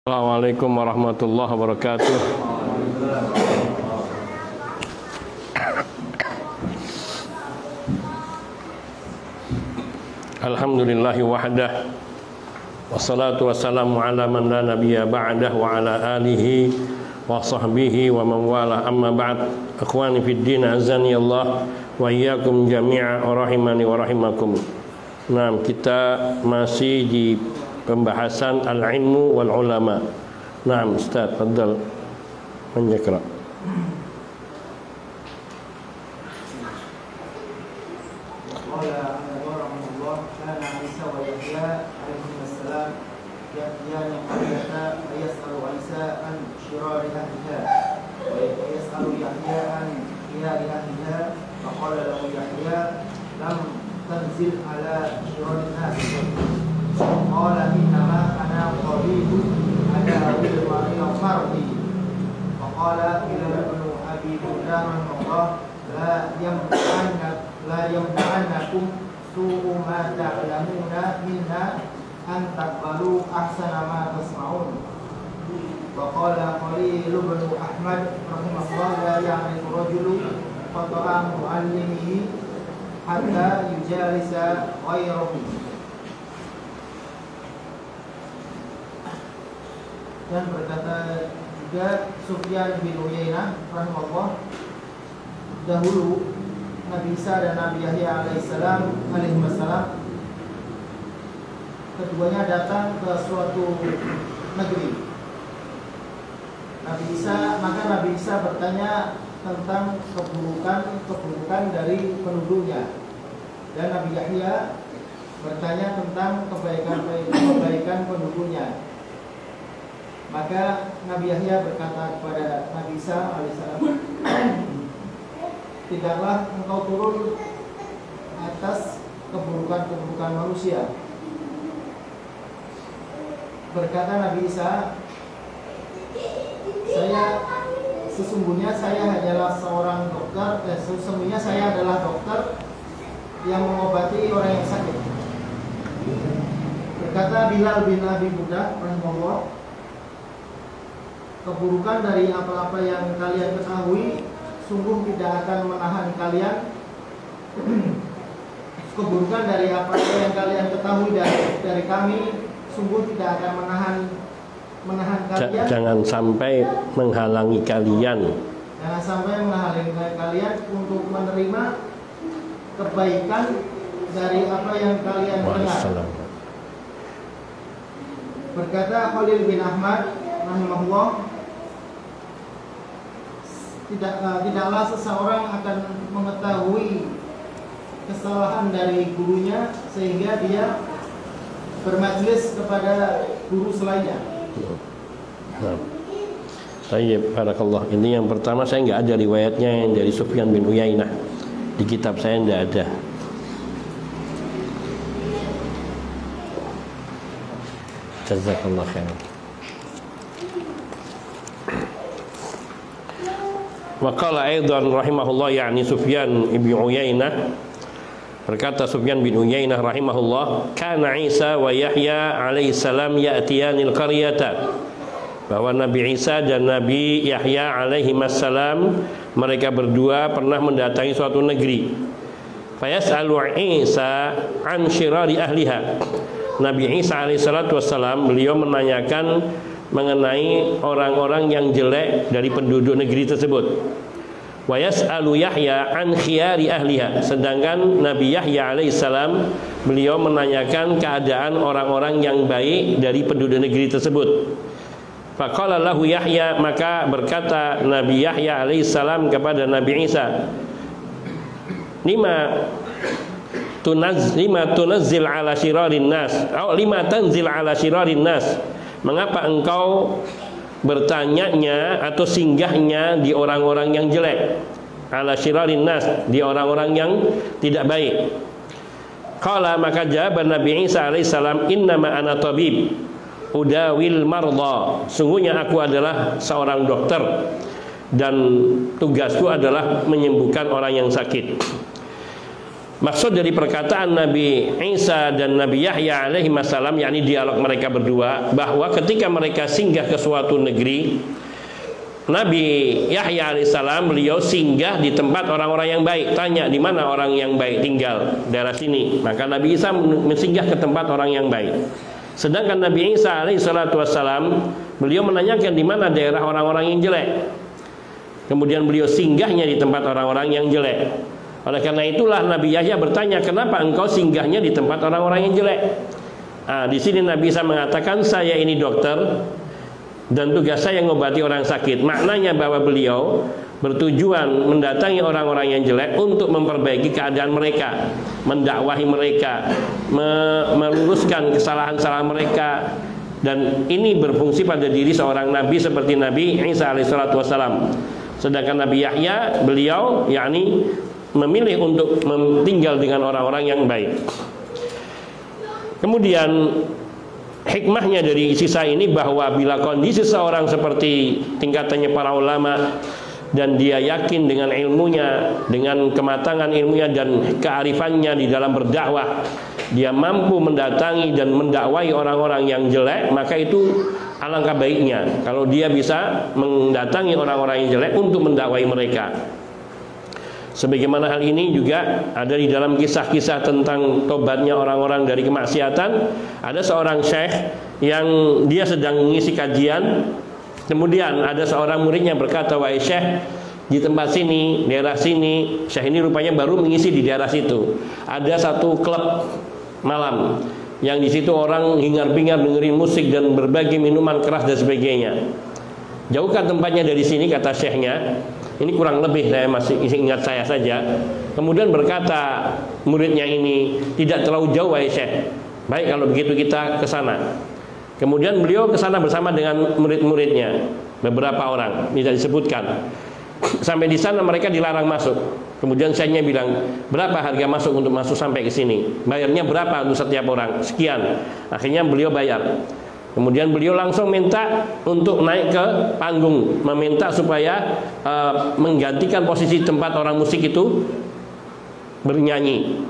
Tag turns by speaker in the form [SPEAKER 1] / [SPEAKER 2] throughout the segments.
[SPEAKER 1] Assalamualaikum warahmatullahi wabarakatuh. Alhamdulillahi wahdah, wassalatu wassalamu ala man la nabiyya ba'dah wa ala alihi wa sahbihi wa man wala, amma ba'd. Ikhwani fid din, azani Allah wa iyyakum jami'a rahimani wa rahimakum. Nah, kita masih di pembahasan al-ilmu wal ulama. Naam, Ustaz, fadhal menjekra.
[SPEAKER 2] تنزل على شرار الناس قال إنما أنا طبيب أداوي المرض فقال إلى ابن أبي بردة رحمه الله لا يمنعنكم سوء ما تعلمون منا أن تقبلوا أحسن ما تسمعون. وقال خليل بن أحمد رحمه الله لا يعرف رجل خطأ معلمه hatta yujalisa ghayrahu. Dan berkata juga Sufyan bin Uyainah rahimahullah, dahulu Nabi Isa dan Nabi Yahya alaihissalam keduanya datang ke suatu negeri. Maka Nabi Isa bertanya tentang keburukan dari penduduknya, dan Nabi Yahya bertanya tentang kebaikan penduduknya. Maka Nabi Yahya berkata kepada Nabi Isa alaihissalam, tidaklah engkau turun atas keburukan manusia. Berkata Nabi Isa, Sesungguhnya saya adalah dokter yang mengobati orang yang sakit. Berkata Bilal bin Abi Budah rahimahullah, keburukan dari apa-apa yang kalian ketahui sungguh tidak akan menahan kalian. Keburukan dari apa-apa yang kalian ketahui dari kami sungguh tidak akan menahan kalian.
[SPEAKER 1] Jangan sampai menghalangi kalian.
[SPEAKER 2] Jangan sampai menghalangi kalian untuk menerima kebaikan dari apa yang kalian dengar. Berkata Khalil bin Ahmad rahimahullah, tidaklah seseorang akan mengetahui kesalahan dari gurunya sehingga dia bermajlis kepada guru selainnya.
[SPEAKER 1] Tayyib, barakallah. Ini yang pertama, saya nggak ada riwayatnya yang dari Sufyan bin Uyainah. Di kitab saya nggak ada. Jazakallah khairan. Wa qala aidan rahimahullah, yakni Sufyan bin Uyainah, berkata Sufyan bin Uyainah rahimahullah, kana Isa wa Yahya alaihissalam ya'tiyanil qaryata, bahwa Nabi Isa dan Nabi Yahya alaihissalam mereka berdua pernah mendatangi suatu negeri. Fayas'alu Isa an syirari ahliha. Nabi Isa alaihissalam beliau menanyakan mengenai orang-orang yang jelek dari penduduk negeri tersebut. Wa yas'alu Yahya an khiyari ahliha. Sedangkan Nabi Yahya alaihissalam beliau menanyakan keadaan orang-orang yang baik dari penduduk negeri tersebut. Faqala lahu Yahya, maka berkata Nabi Yahya alaihissalam kepada Nabi Isa, lima tunazzil ala syirarin nas, atau lima tanzil ala syirarin nas, mengapa engkau bertanyanya atau singgahnya di orang-orang yang jelek, ala syirarin nas, di orang-orang yang tidak baik. Qala, maka jawab Nabi Isa alaihissalam, innama ana tabib udawil marda, sungguhnya aku adalah seorang dokter dan tugasku adalah menyembuhkan orang yang sakit. Maksud dari perkataan Nabi Isa dan Nabi Yahya alaihi salam, yakni dialog mereka berdua, bahwa ketika mereka singgah ke suatu negeri, Nabi Yahya alaihissalam beliau singgah di tempat orang-orang yang baik. Tanya, di mana orang yang baik tinggal? Daerah sini. Maka Nabi Isa mensinggah ke tempat orang yang baik. Sedangkan Nabi Isa alaihissalam beliau menanyakan di mana daerah orang-orang yang jelek. Kemudian beliau singgahnya di tempat orang-orang yang jelek. Oleh karena itulah Nabi Yahya bertanya, kenapa engkau singgahnya di tempat orang-orang yang jelek? Di sini Nabi Isa mengatakan, saya ini dokter dan tugas saya mengobati orang sakit. Maknanya bahwa beliau bertujuan mendatangi orang-orang yang jelek untuk memperbaiki keadaan mereka, mendakwahi mereka, meluruskan kesalahan-kesalahan mereka. Dan ini berfungsi pada diri seorang nabi seperti Nabi Isa alaihissalam. Sedangkan Nabi Yahya beliau yakni memilih untuk tinggal dengan orang-orang yang baik. Kemudian hikmahnya dari sisa ini bahwa bila kondisi seorang seperti tingkatannya para ulama dan dia yakin dengan ilmunya, dengan kematangan ilmunya dan kearifannya di dalam berdakwah, dia mampu mendatangi dan mendakwahi orang-orang yang jelek, maka itu alangkah baiknya kalau dia bisa mendatangi orang-orang yang jelek untuk mendakwahi mereka. Sebagaimana hal ini juga ada di dalam kisah-kisah tentang tobatnya orang-orang dari kemaksiatan. Ada seorang syekh yang dia sedang mengisi kajian. Kemudian ada seorang muridnya berkata, wahai syekh, di tempat sini, daerah sini, syekh ini rupanya baru mengisi di daerah situ, ada satu klub malam yang di situ orang hingar-bingar dengerin musik dan berbagai minuman keras dan sebagainya. Jauhkah tempatnya dari sini, kata syekhnya. Ini kurang lebih saya masih ingat saya saja. Kemudian berkata muridnya ini, tidak terlalu jauh wahai syekh. Baik, kalau begitu kita ke sana. Kemudian beliau ke sana bersama dengan murid-muridnya, beberapa orang, tidak disebutkan. Sampai di sana mereka dilarang masuk. Kemudian syekhnya bilang, berapa harga masuk untuk masuk sampai ke sini? Bayarnya berapa untuk setiap orang? Sekian. Akhirnya beliau bayar. Kemudian beliau langsung minta untuk naik ke panggung, meminta supaya menggantikan posisi tempat orang musik itu bernyanyi.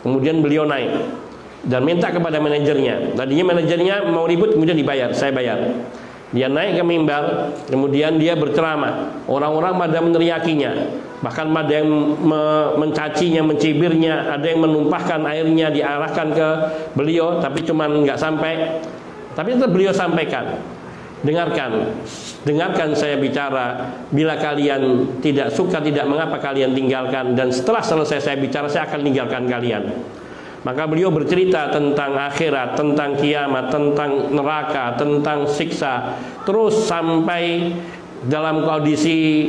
[SPEAKER 1] Kemudian beliau naik dan minta kepada manajernya. Tadinya manajernya mau ribut, kemudian dibayar, saya bayar. Dia naik ke mimbar, kemudian dia berceramah. Orang-orang pada meneriakinya, bahkan ada yang mencacinya, mencibirnya, ada yang menumpahkan airnya diarahkan ke beliau, tapi cuman nggak sampai. Tapi tetap beliau sampaikan, dengarkan saya bicara. Bila kalian tidak suka, tidak mengapa kalian tinggalkan. Dan setelah selesai saya bicara, saya akan tinggalkan kalian. Maka beliau bercerita tentang akhirat, tentang kiamat, tentang neraka, tentang siksa. Terus sampai dalam kondisi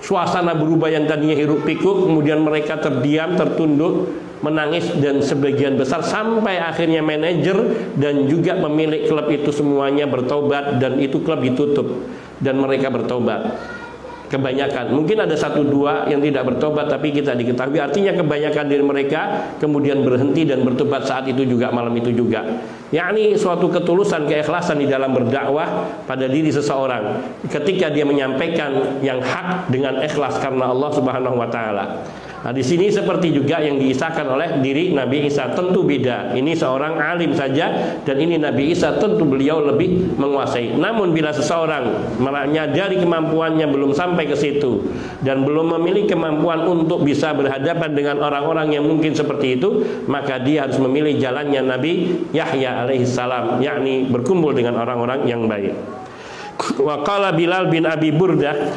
[SPEAKER 1] suasana berubah yang tadinya hiruk pikuk, kemudian mereka terdiam, tertunduk, menangis, dan sebagian besar sampai akhirnya manajer dan juga pemilik klub itu semuanya bertobat, dan itu klub ditutup dan mereka bertobat. Kebanyakan, mungkin ada satu dua yang tidak bertobat, tapi kita diketahui artinya kebanyakan dari mereka kemudian berhenti dan bertobat saat itu juga, malam itu juga. Yakni suatu ketulusan, keikhlasan di dalam berdakwah pada diri seseorang ketika dia menyampaikan yang hak dengan ikhlas karena Allah Subhanahu wa taala. Nah, di sini seperti juga yang diisahkan oleh diri Nabi Isa, tentu beda. Ini seorang alim saja, dan ini Nabi Isa tentu beliau lebih menguasai. Namun bila seseorang menyadari kemampuannya belum sampai ke situ dan belum memiliki kemampuan untuk bisa berhadapan dengan orang-orang yang mungkin seperti itu, maka dia harus memilih jalannya Nabi Yahya alaihissalam, yakni berkumpul dengan orang-orang yang baik. Wa qala Bilal bin Abi Burdah,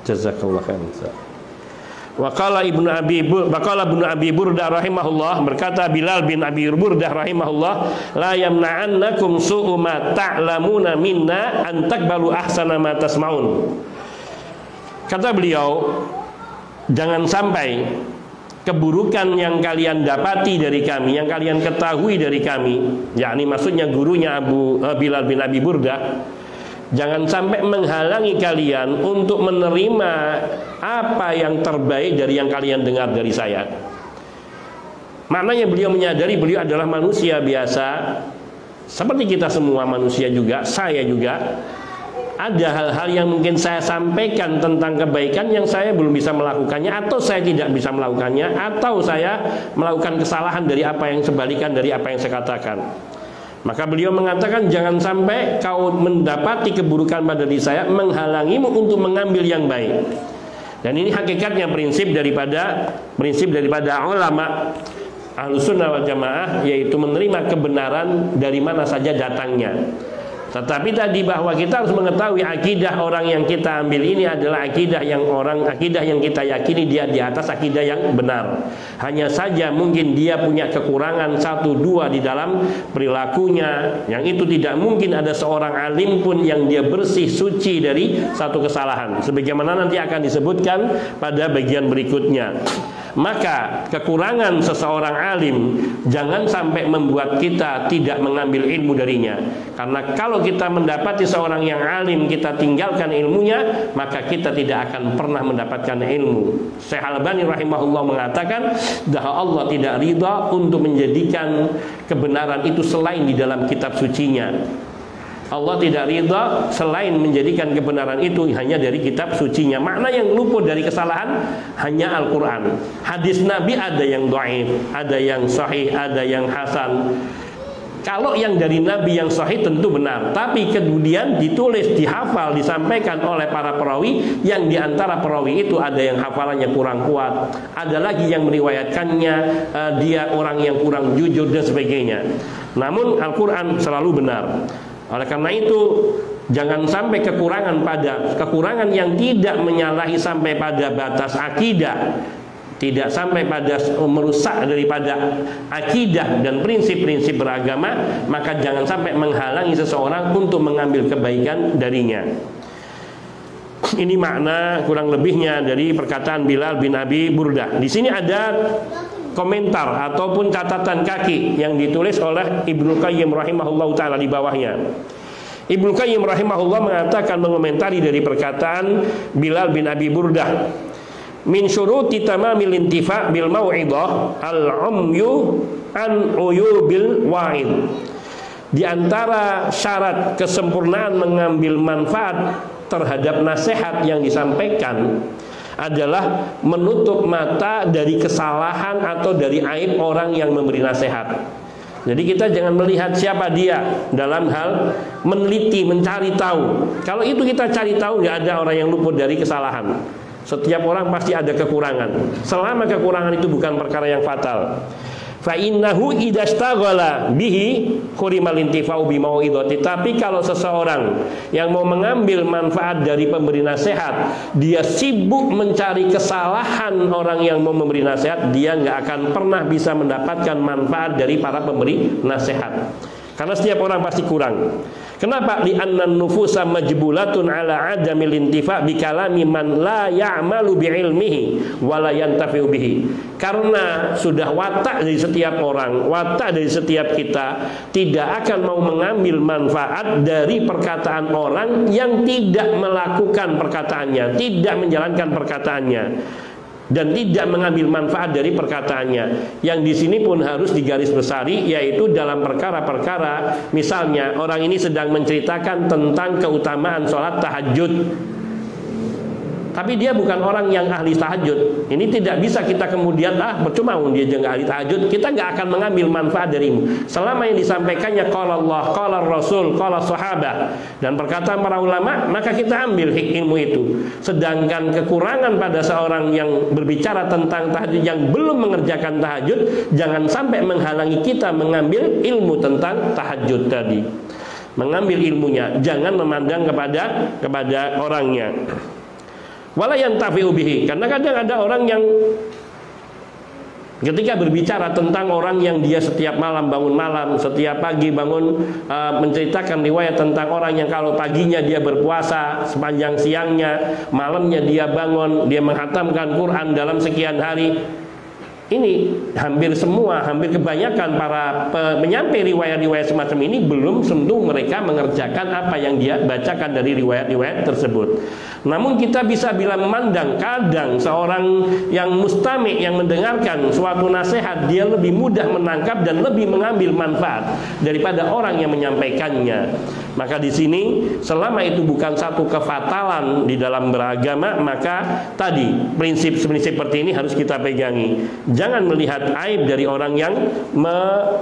[SPEAKER 1] jazakallahu khairan. Waqala Ibnu Abi Burdah rahimahullah, berkata Bilal bin Abi Burdah rahimahullah, la yamna'annakum su'u ma ta'lamuna minna an taqbalu ahsana ma tasma'un. Kata beliau, jangan sampai keburukan yang kalian dapati dari kami, yang kalian ketahui dari kami, yakni maksudnya gurunya Bilal bin Abi Burdah, jangan sampai menghalangi kalian untuk menerima apa yang terbaik dari yang kalian dengar dari saya. Maknanya beliau menyadari beliau adalah manusia biasa, seperti kita semua manusia juga, saya juga. ada hal-hal yang mungkin saya sampaikan tentang kebaikan yang saya belum bisa melakukannya, atau saya tidak bisa melakukannya, atau saya melakukan kesalahan dari apa yang sebalikan dari apa yang saya katakan. Maka beliau mengatakan, jangan sampai kau mendapati keburukan pada diri saya menghalangimu untuk mengambil yang baik. Dan ini hakikatnya prinsip daripada ulama Ahlussunnah wal Jamaah, yaitu menerima kebenaran dari mana saja datangnya. Tetapi tadi bahwa kita harus mengetahui akidah orang yang kita ambil ini adalah akidah yang kita yakini dia di atas akidah yang benar. Hanya saja mungkin dia punya kekurangan 1-2 di dalam perilakunya, yang itu tidak mungkin ada seorang alim pun yang dia bersih suci dari satu kesalahan, sebagaimana nanti akan disebutkan pada bagian berikutnya. Maka kekurangan seseorang alim jangan sampai membuat kita tidak mengambil ilmu darinya. Karena kalau kita mendapati seorang yang alim, kita tinggalkan ilmunya, maka kita tidak akan pernah mendapatkan ilmu. Syekh Al-Albani rahimahullah mengatakan bahwa Allah tidak ridha untuk menjadikan kebenaran itu selain di dalam kitab sucinya. Allah tidak ridha selain menjadikan kebenaran itu hanya dari kitab sucinya. Makna yang luput dari kesalahan hanya Al-Quran. Hadis Nabi ada yang dhaif, ada yang sahih, ada yang hasan. Kalau yang dari Nabi yang sahih tentu benar, tapi kemudian ditulis, dihafal, disampaikan oleh para perawi, yang diantara perawi itu ada yang hafalannya kurang kuat, ada lagi yang meriwayatkannya dia orang yang kurang jujur dan sebagainya. Namun Al-Quran selalu benar. Oleh karena itu, jangan sampai kekurangan yang tidak menyalahi sampai pada batas akidah, tidak sampai pada merusak daripada akidah dan prinsip-prinsip beragama, maka jangan sampai menghalangi seseorang untuk mengambil kebaikan darinya. Ini makna kurang lebihnya dari perkataan Bilal bin Abi Burdah. Di sini ada komentar ataupun catatan kaki yang ditulis oleh Ibnu Qayyim rahimahullah ta'ala di bawahnya. Ibnu Qayyim rahimahullah mengatakan, mengomentari dari perkataan Bilal bin Abi Burdah, min syuruti tamamil intifa' bil mau'idah al-umyu an uyubil wa'id. Di antara syarat kesempurnaan mengambil manfaat terhadap nasihat yang disampaikan adalah menutup mata dari kesalahan atau dari aib orang yang memberi nasihat. Jadi kita jangan melihat siapa dia dalam hal meneliti, mencari tahu. Kalau itu kita cari tahu, nggak ada orang yang luput dari kesalahan. Setiap orang pasti ada kekurangan. Selama kekurangan itu bukan perkara yang fatal. Fa innahu idastaghala bihi khurimal intifa'u bi mau'idhati. Tapi kalau seseorang yang mau mengambil manfaat dari pemberi nasihat, dia sibuk mencari kesalahan orang yang mau memberi nasihat, dia nggak akan pernah bisa mendapatkan manfaat dari para pemberi nasihat. Karena setiap orang pasti kurang. Kenapa? Li'annan nufusa majbulatun ala adamil intifa' bi kalami man la ya'malu bi ilmihi wa la yantafi'u bihi. Karena sudah watak dari setiap orang, watak dari setiap kita, tidak akan mau mengambil manfaat dari perkataan orang yang tidak melakukan perkataannya, tidak menjalankan perkataannya, dan tidak mengambil manfaat dari perkataannya. Yang di sini pun harus digarisbesari, yaitu dalam perkara-perkara, misalnya orang ini sedang menceritakan tentang keutamaan sholat tahajud, tapi dia bukan orang yang ahli tahajud. Ini tidak bisa kita kemudian percuma dia juga ahli tahajud, kita nggak akan mengambil manfaat darimu. Selama yang disampaikannya qala Allah, qala Rasul, qala sahabat dan perkataan para ulama, maka kita ambil ilmu itu. Sedangkan kekurangan pada seorang yang berbicara tentang tahajud yang belum mengerjakan tahajud, jangan sampai menghalangi kita mengambil ilmu tentang tahajud tadi. Mengambil ilmunya, jangan memandang kepada orangnya. Wala yantafi'u bihi. Karena kadang ada orang yang ketika berbicara tentang orang yang dia setiap malam bangun malam, setiap pagi bangun, menceritakan riwayat tentang orang yang kalau paginya dia berpuasa sepanjang siangnya, malamnya dia bangun, dia menghatamkan Quran dalam sekian hari. Ini hampir semua, hampir kebanyakan para penyampai riwayat-riwayat semacam ini belum tentu mereka mengerjakan apa yang dia bacakan dari riwayat-riwayat tersebut. Namun kita bisa bila memandang kadang seorang yang mustami' yang mendengarkan suatu nasihat, dia lebih mudah menangkap dan lebih mengambil manfaat daripada orang yang menyampaikannya. Maka di sini selama itu bukan satu kefatalan di dalam beragama, maka tadi prinsip-prinsip seperti ini harus kita pegangi. Jangan melihat aib dari orang yang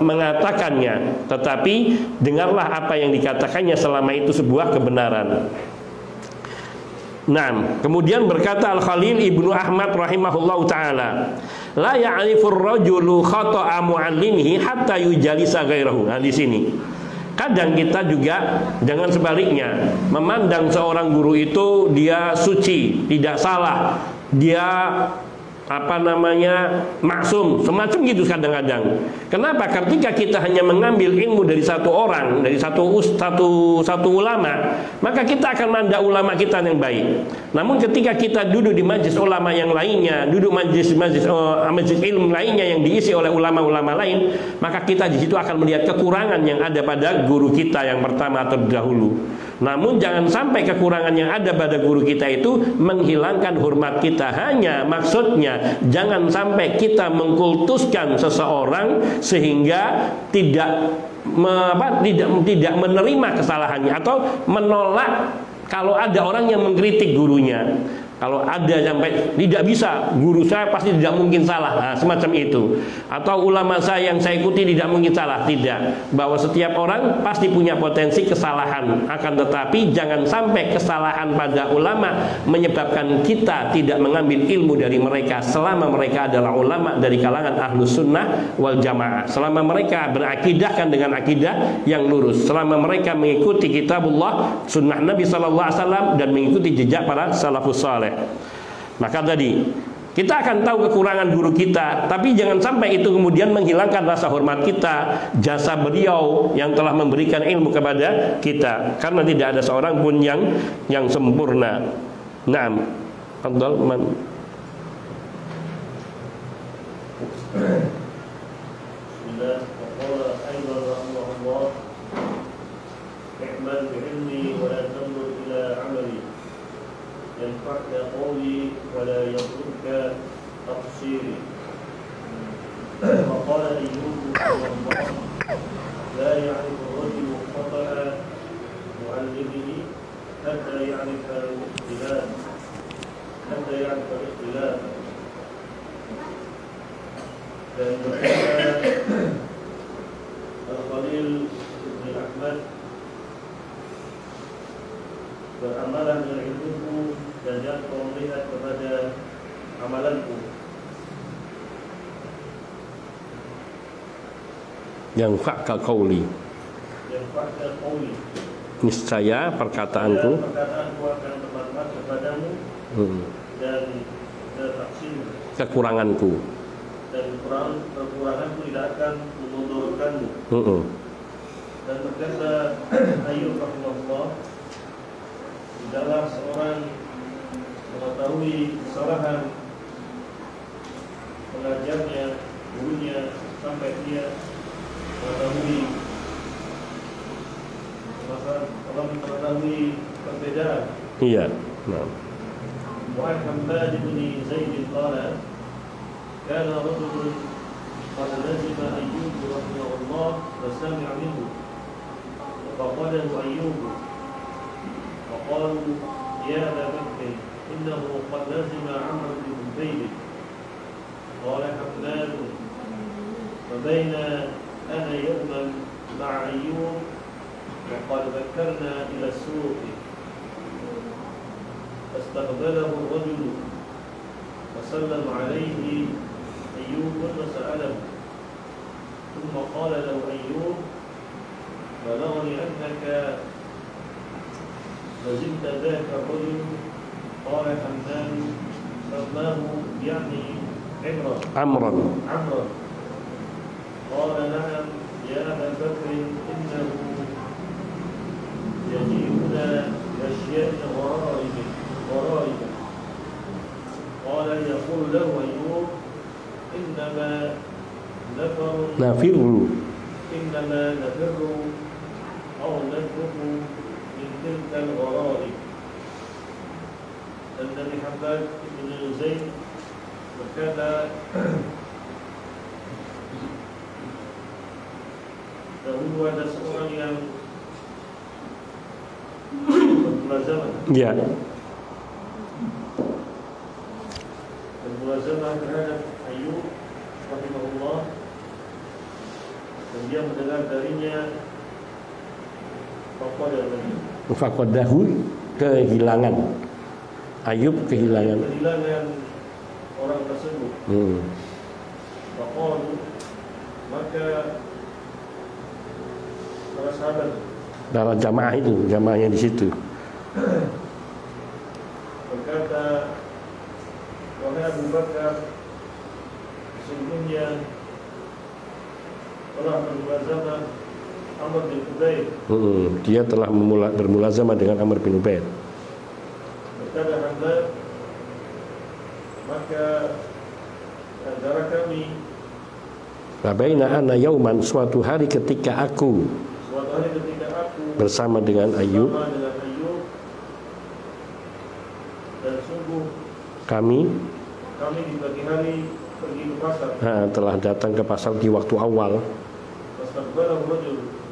[SPEAKER 1] mengatakannya, tetapi dengarlah apa yang dikatakannya selama itu sebuah kebenaran. Nah, kemudian berkata Al-Khalil Ibnu Ahmad rahimahullahu taala, la ya'rifur rajulu khata'a mu'allimihi hatta yujalisa ghairahu. Nah, di sini kadang kita juga dengan sebaliknya memandang seorang guru itu dia suci, tidak salah, dia maksum, semacam gitu kadang-kadang. Kenapa? Ketika kita hanya mengambil ilmu dari satu orang, dari satu ulama, maka kita akan mandang ulama kita yang baik. Namun ketika kita duduk di majlis ulama yang lainnya, duduk majlis ilmu lainnya yang diisi oleh ulama-ulama lain, maka kita di situ akan melihat kekurangan yang ada pada guru kita yang pertama terdahulu. Namun jangan sampai kekurangan yang ada pada guru kita itu menghilangkan hormat kita. Hanya maksudnya jangan sampai kita mengkultuskan seseorang sehingga tidak menerima kesalahannya atau menolak kalau ada orang yang mengkritik gurunya. Kalau ada sampai tidak bisa, guru saya pasti tidak mungkin salah, nah, semacam itu. Atau ulama saya yang saya ikuti tidak mungkin salah, tidak. Bahwa setiap orang pasti punya potensi kesalahan. Akan tetapi jangan sampai kesalahan pada ulama menyebabkan kita tidak mengambil ilmu dari mereka. Selama mereka adalah ulama dari kalangan ahlus sunnah wal jamaah, selama mereka berakidahkan dengan akidah yang lurus, selama mereka mengikuti kitabullah, sunnah Nabi SAW, dan mengikuti jejak para salafus saleh. Maka tadi kita akan tahu kekurangan guru kita, tapi jangan sampai itu kemudian menghilangkan rasa hormat kita, jasa beliau yang telah memberikan ilmu kepada kita, karena tidak ada seorang pun yang sempurna. Naam, Abdul Man.
[SPEAKER 3] Bismillah. Waqala aidan rahimahullah, i'mal bi'ilmi wa la tanzur ila 'amali. ينفعك قولي ولا يضرك تقصيري. وقال أيوب رحمه الله لا يعرف الرجل خطأ معلمه حتى يعرف الاختلاف. dan berkata Al-Khalil Ibn Ahmad, beramalah dengan ilmuku dan jangan kau melihat kepada amalanku.
[SPEAKER 1] Yang fakka qauli, niscaya perkataanku
[SPEAKER 3] akan bermanfaat kepadamu dan
[SPEAKER 1] kekuranganku
[SPEAKER 3] tidak akan memudorkanmu. Dan berkata Ayyub rahimahullah, tidaklah seorang mengetahui kesalahan pengajarnya, gurunya, sampai dia mengetahui perbedaan.
[SPEAKER 1] Iya. Nah.
[SPEAKER 3] Wa Hammad bin Zaid qala kana rajulun qad lazima Ayyub rahimahullah wa sami'a minhu faqalahu Ayyub وقالوا يا أبا بكر إنه قد لزم عمرو بن زيد. قال حماد فبين أنا يوما مع أيوب وقد ذكرنا إلى السوق فاستقبله الرجل وسلم عليه أيوب وسأله ثم قال له أيوب بلغني أنك لزمت ذاك الرجل. قال حماد سماه يعني عمرا. قال نعم يا أبا بكر إنه يجيئنا بأشياء غرائب. قال يقول له أيوب إنما
[SPEAKER 1] Nafirru.
[SPEAKER 3] إنما نفر أو نترك من تلك الغرائب. Dan dari Hammad bin Zaid berkata, dahulu ada seorang yang bermulazamah.
[SPEAKER 1] Ya.
[SPEAKER 3] Bermulazamah terhadap Ayyub rahimahullah, dan dia mendengar darinya
[SPEAKER 1] faqadahu, kehilangan. Ayub kehilangan
[SPEAKER 3] orang tersebut. Faqalu, maka para sahabat,
[SPEAKER 1] para jamaah itu, jamaahnya di situ
[SPEAKER 3] berkata, wahai Abu Bakar, sesungguhnya telah bermulazamah Amr bin Ubaid.
[SPEAKER 1] Dia telah bermulazamah dengan Amr bin Ubaid.
[SPEAKER 3] Berkata Hammad, maka antara kami,
[SPEAKER 1] Fabaina ana yauman, suatu hari ketika aku bersama dengan Ayyub,
[SPEAKER 3] dan sungguh
[SPEAKER 1] kami
[SPEAKER 3] di pagi hari pergi ke pasar.
[SPEAKER 1] Telah datang ke pasar di waktu awal.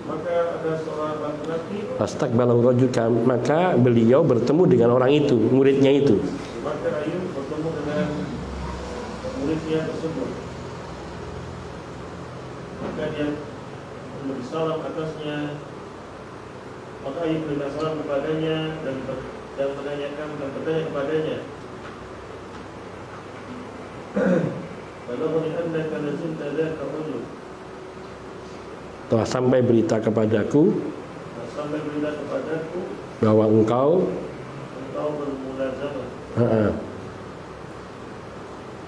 [SPEAKER 3] Maka ada seorang laki-laki,
[SPEAKER 1] Fastaqbalahu rajul, maka beliau bertemu dengan orang itu, muridnya itu.
[SPEAKER 3] Maka Ayyub bertemu dengan muridnya tersebut. Maka dia memberi salam atasnya. Maka Ayyub memberi salam kepadanya dan menanyakan dan bertanya kepadanya, balaghani annaka lazimta dzaka rajul.
[SPEAKER 1] Telah sampai berita kepadaku bahwa engkau
[SPEAKER 3] bermulazamah,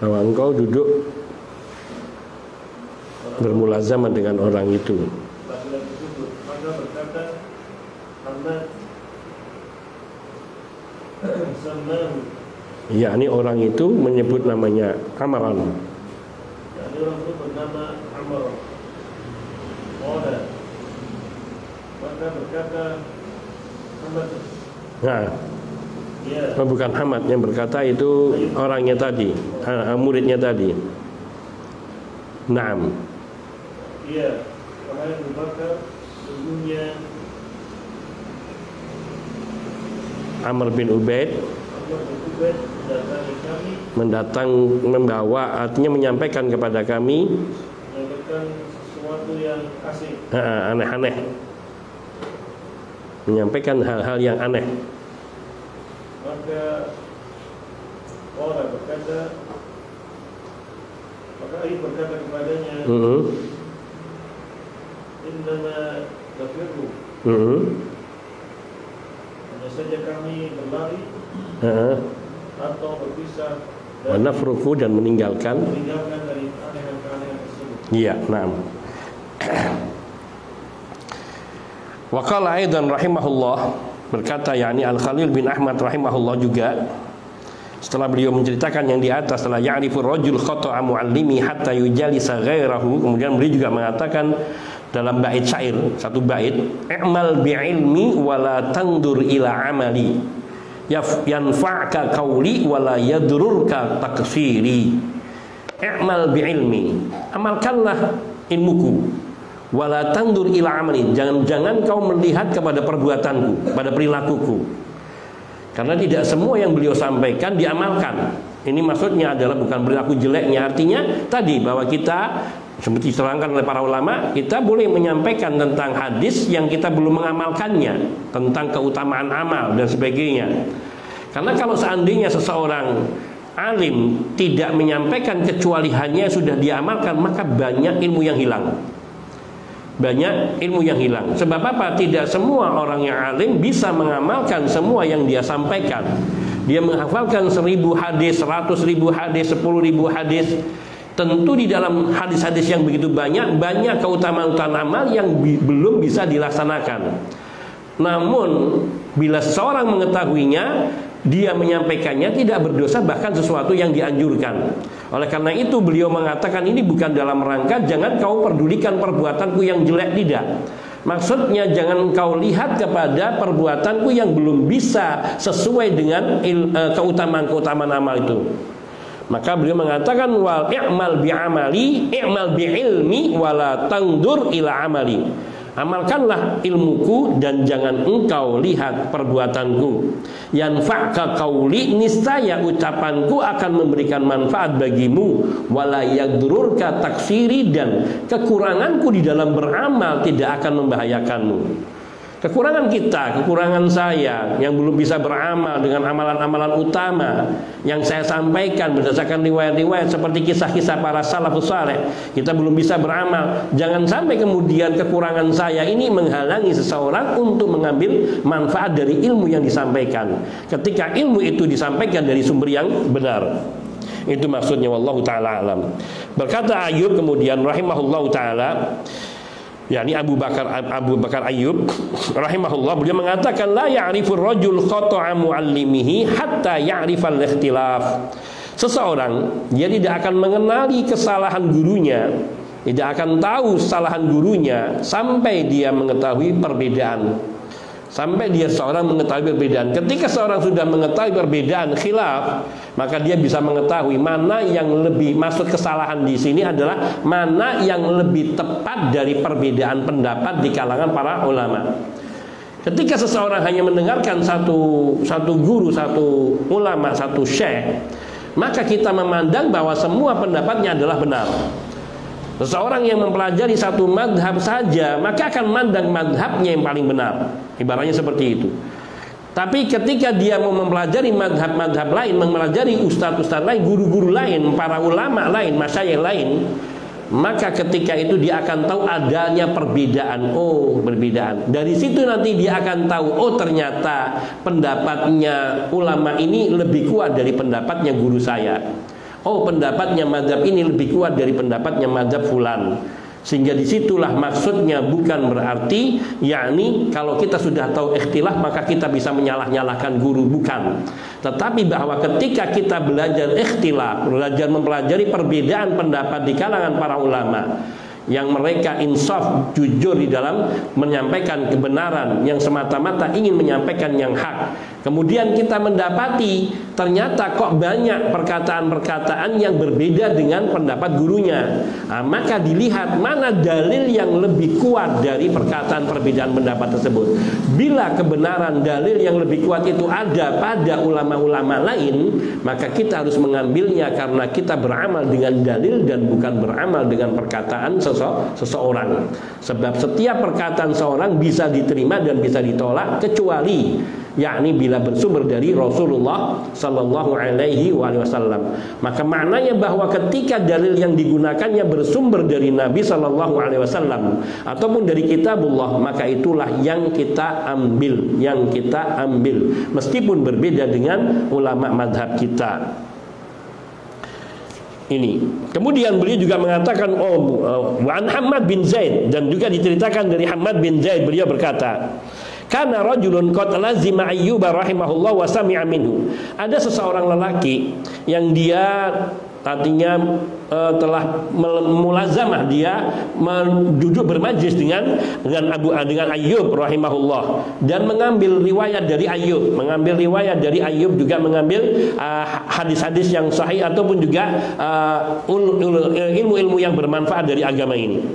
[SPEAKER 1] bahwa engkau duduk bermulazamah dengan orang itu.
[SPEAKER 3] Maka berkata Hammad, samahu,
[SPEAKER 1] yakni orang itu menyebut namanya Amran.
[SPEAKER 3] yakni orang itu bernama Amr. Maka berkata Hammad,
[SPEAKER 1] bukan Hamad yang berkata, itu orangnya tadi, muridnya tadi. Naam.
[SPEAKER 3] Iya, wahai Abu Bakar, sesungguhnya
[SPEAKER 1] Amr bin Ubaid mendatang, membawa, artinya menyampaikan kepada kami
[SPEAKER 3] sesuatu yang asing,
[SPEAKER 1] aneh-aneh, menyampaikan hal-hal yang aneh.
[SPEAKER 3] Maka orang berkata, maka Ayyub berkata kepadanya, innama nafirru, hanya saja kami berlari atau berpisah
[SPEAKER 1] wa nafruku, dan meninggalkan
[SPEAKER 3] dari keanehan-keanehan tersebut.
[SPEAKER 1] Iya, naam. Wa qala aidan rahimahullah, berkata yakni Al-Khalil bin Ahmad rahimahullah juga, setelah beliau menceritakan yang di atas, setelah ya'rifu rajul khata'a muallimi hatta yujalisa ghairahu, kemudian beliau juga mengatakan dalam bait syair, satu bait, i'mal bi'ilmi wa la tandur ila amali, yanfa'ka qawli wa la yadurruka taqsiri. I'mal bi'ilmi, amalkanlah ilmuku, wala tandur ila amali, jangan kau melihat kepada perbuatanku, pada perilakuku, karena tidak semua yang beliau sampaikan diamalkan. Ini maksudnya adalah bukan perilaku jeleknya, artinya tadi bahwa kita, seperti diterangkan oleh para ulama, kita boleh menyampaikan tentang hadis yang kita belum mengamalkannya, tentang keutamaan amal dan sebagainya. Karena kalau seandainya seseorang alim tidak menyampaikan kecuali hanya sudah diamalkan, maka banyak ilmu yang hilang. Banyak ilmu yang hilang. Sebab apa? Tidak semua orang yang alim bisa mengamalkan semua yang dia sampaikan. Dia menghafalkan 1000 hadis, 100.000 hadis, 10.000 hadis. Tentu di dalam hadis-hadis yang begitu banyak keutamaan-keutamaan amal yang belum bisa dilaksanakan. Namun bila seseorang mengetahuinya, dia menyampaikannya, tidak berdosa, bahkan sesuatu yang dianjurkan. Oleh karena itu beliau mengatakan ini bukan dalam rangka jangan kau pedulikan perbuatanku yang jelek, tidak. Maksudnya jangan kau lihat kepada perbuatanku yang belum bisa sesuai dengan keutamaan-keutamaan amal itu. Maka beliau mengatakan wal i'mal bi'amali i'mal bi'ilmi wala tangdur ila amali. Amalkanlah ilmuku dan jangan engkau lihat perbuatanku. Yanfa'ka qauli, niscaya ucapanku akan memberikan manfaat bagimu. Wala yadururka taksiri, dan kekuranganku di dalam beramal tidak akan membahayakanmu. Kekurangan kita, kekurangan saya yang belum bisa beramal dengan amalan-amalan utama yang saya sampaikan berdasarkan riwayat-riwayat seperti kisah-kisah para salafus saleh, kita belum bisa beramal. Jangan sampai kemudian kekurangan saya ini menghalangi seseorang untuk mengambil manfaat dari ilmu yang disampaikan, ketika ilmu itu disampaikan dari sumber yang benar. Itu maksudnya, wallahu ta'ala alam. Berkata Ayub kemudian rahimahullahu ta'ala, yakni Abu Bakar Ayyub rahimahullah, beliau mengatakan la ya'rifur rajul khata'a muallimihi hatta ya'rifal ikhtilaf. Seseorang dia tidak akan mengenali kesalahan gurunya, tidak akan tahu kesalahan gurunya sampai dia mengetahui perbedaan. Sampai dia seorang mengetahui perbedaan. Ketika seorang sudah mengetahui perbedaan khilaf, maka dia bisa mengetahui mana yang lebih, maksud kesalahan di sini adalah mana yang lebih tepat dari perbedaan pendapat di kalangan para ulama. Ketika seseorang hanya mendengarkan satu guru, satu ulama, satu syekh, maka kita memandang bahwa semua pendapatnya adalah benar. Seseorang yang mempelajari satu madhab saja, maka akan memandang madhabnya yang paling benar. Ibaratnya seperti itu. Tapi ketika dia mau mempelajari madhab-madhab lain, mempelajari ustadz-ustadz lain, guru-guru lain, para ulama lain, masyayikh lain, maka ketika itu dia akan tahu adanya perbedaan. Oh, perbedaan. Dari situ nanti dia akan tahu, oh ternyata pendapatnya ulama ini lebih kuat dari pendapatnya guru saya. Oh, pendapatnya mazhab ini lebih kuat dari pendapatnya mazhab fulan. Sehingga disitulah maksudnya, bukan berarti yakni kalau kita sudah tahu ikhtilaf maka kita bisa menyalah-nyalahkan guru, bukan. Tetapi bahwa ketika kita belajar ikhtilaf, belajar mempelajari perbedaan pendapat di kalangan para ulama, yang mereka insaf, jujur di dalam menyampaikan kebenaran, yang semata-mata ingin menyampaikan yang hak. Kemudian kita mendapati ternyata kok banyak perkataan-perkataan yang berbeda dengan pendapat gurunya. Maka dilihat mana dalil yang lebih kuat dari perkataan perbedaan pendapat tersebut. Bila kebenaran dalil yang lebih kuat itu ada pada ulama-ulama lain, maka kita harus mengambilnya karena kita beramal dengan dalil dan bukan beramal dengan perkataan seseorang. Sebab setiap perkataan seorang bisa diterima dan bisa ditolak kecuali yakni bila bersumber dari Rasulullah Sallallahu Alaihi Wasallam. Maka maknanya bahwa ketika dalil yang digunakannya bersumber dari Nabi Sallallahu Alaihi Wasallam ataupun dari kitabullah, maka itulah yang kita ambil, meskipun berbeda dengan ulama madhab kita. Ini. Kemudian beliau juga mengatakan An Hammad bin Zaid, dan juga diceritakan dari Hammad bin Zaid, beliau berkata, kana rajulun qad lazima Ayyub rahimahullah wa sami'a minhu. Ada seseorang lelaki yang dia tadinya telah mulazamah, dia duduk bermajlis dengan Ayyub rahimahullah dan mengambil riwayat dari Ayyub, juga mengambil hadis-hadis yang sahih ataupun juga ilmu-ilmu yang bermanfaat dari agama ini.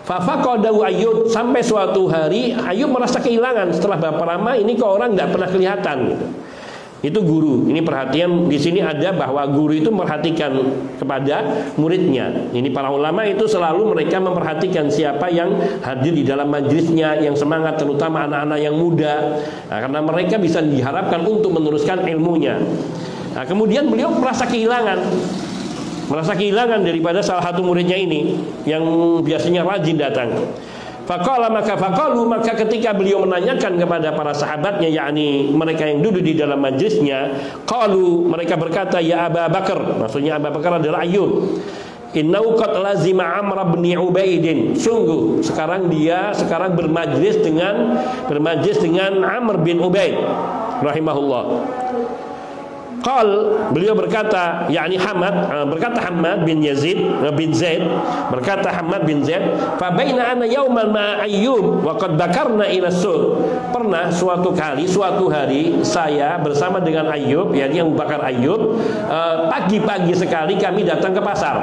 [SPEAKER 1] Fafaqadahu Ayyub, sampai suatu hari Ayyub merasa kehilangan. Setelah berapa lama ini kok orang tidak pernah kelihatan gitu. Itu guru. Ini perhatian di sini ada bahwa guru itu memperhatikan kepada muridnya. Ini para ulama itu selalu mereka memperhatikan siapa yang hadir di dalam majelisnya, yang semangat, terutama anak-anak yang muda. Karena mereka bisa diharapkan untuk meneruskan ilmunya. Kemudian beliau merasa kehilangan daripada salah satu muridnya ini yang biasanya rajin datang. Maka ketika beliau menanyakan kepada para sahabatnya, yakni mereka yang duduk di dalam majlisnya, mereka berkata, ya Abu Bakar, maksudnya Abu Bakar adalah Ayyub, innahu qad lazima Amr bin Ubaidin, sungguh sekarang bermajlis dengan Amr bin Ubaid rahimahullah. beliau berkata, yakni berkata Hammad bin Zaid, fa baina ana yauman ma Ayyub wa qad bakarna ila sud. Pernah suatu hari saya bersama dengan Ayyub, yakni Abu Bakar Ayyub, pagi-pagi sekali kami datang ke pasar.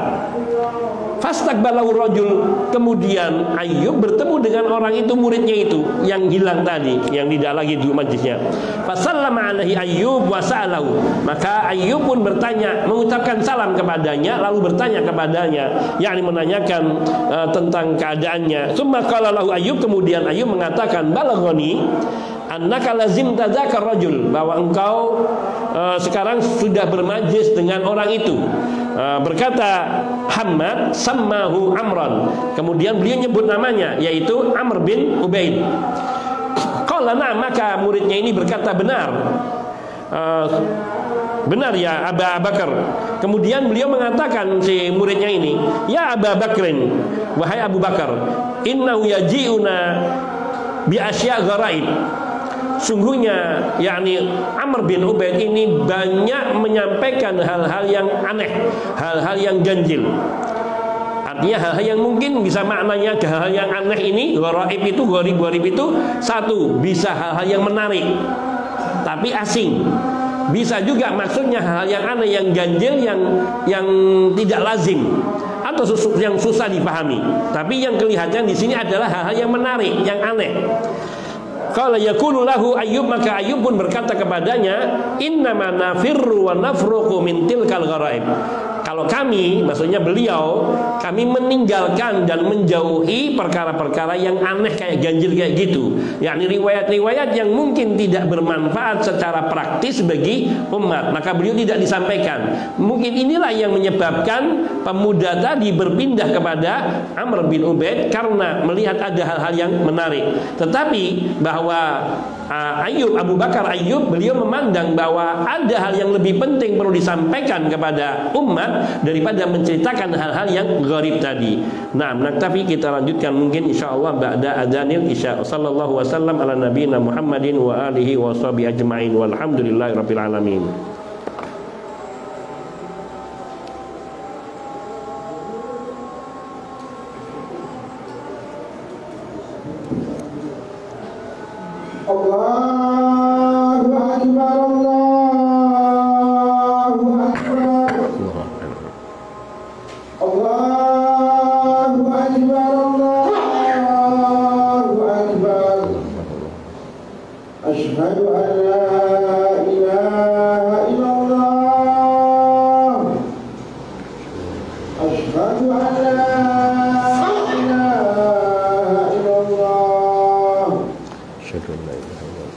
[SPEAKER 1] Fastaqbalahu rajul, kemudian Ayyub bertemu dengan orang itu, muridnya itu yang hilang tadi, yang tidak lagi di majlisnya. Fasallama alaihi Ayyub wa sa'alahu, maka Ayyub pun bertanya, mengucapkan salam kepadanya, lalu bertanya kepadanya, yakni menanyakan tentang keadaannya. Tsumma qala lahu Ayyub, kemudian Ayyub mengatakan, balaghani annaka lazimta dzakar rajul, bahwa engkau sekarang sudah bermajlis dengan orang itu. Berkata Hammad, sammahu Amran, kemudian beliau nyebut namanya, yaitu Amr bin Ubaid. Qala na'am, maka muridnya ini berkata, benar ya Aba Bakar. Kemudian beliau mengatakan, si muridnya ini, ya Aba Bakrin, wahai Abu Bakar, innahu yaji'una bi asya' gharaib. Sungguhnya yakni Amr bin Ubaid ini banyak menyampaikan hal-hal yang aneh, hal-hal yang ganjil. Artinya hal-hal yang mungkin bisa maknanya hal-hal yang aneh ini, gharib itu satu, bisa hal-hal yang menarik tapi asing. Bisa juga maksudnya hal-hal yang aneh, yang ganjil, yang tidak lazim atau yang susah dipahami. Tapi yang kelihatan di sini adalah hal-hal yang menarik, yang aneh. Qala yaqulu lahu Ayyub, maka Ayyub pun berkata kepadanya, innama nafirru wa nafruqu min tilkal gharaib. Kalau kami, maksudnya beliau, kami meninggalkan dan menjauhi perkara-perkara yang aneh kayak ganjil kayak gitu, yakni riwayat-riwayat yang mungkin tidak bermanfaat secara praktis bagi umat, maka beliau tidak disampaikan. Mungkin inilah yang menyebabkan pemuda tadi berpindah kepada Amr bin Ubaid karena melihat ada hal-hal yang menarik. Tetapi bahwa Abu Bakar Ayyub, beliau memandang bahwa ada hal yang lebih penting perlu disampaikan kepada umat daripada menceritakan hal-hal yang gharib tadi. Nah, tapi kita lanjutkan mungkin insyaallah ba'da adzanil isya. Sallallahu wasallam ala nabiyina Muhammadin wa alihi wa sahbihi ajma'in walhamdulillahirabbil alamin.
[SPEAKER 2] Allahu Akbar, Allahu Akbar, Allahu Akbar, Allahu Akbar. Asyhadu an la ilaha illallah, asyhadu an la ilaha illallah,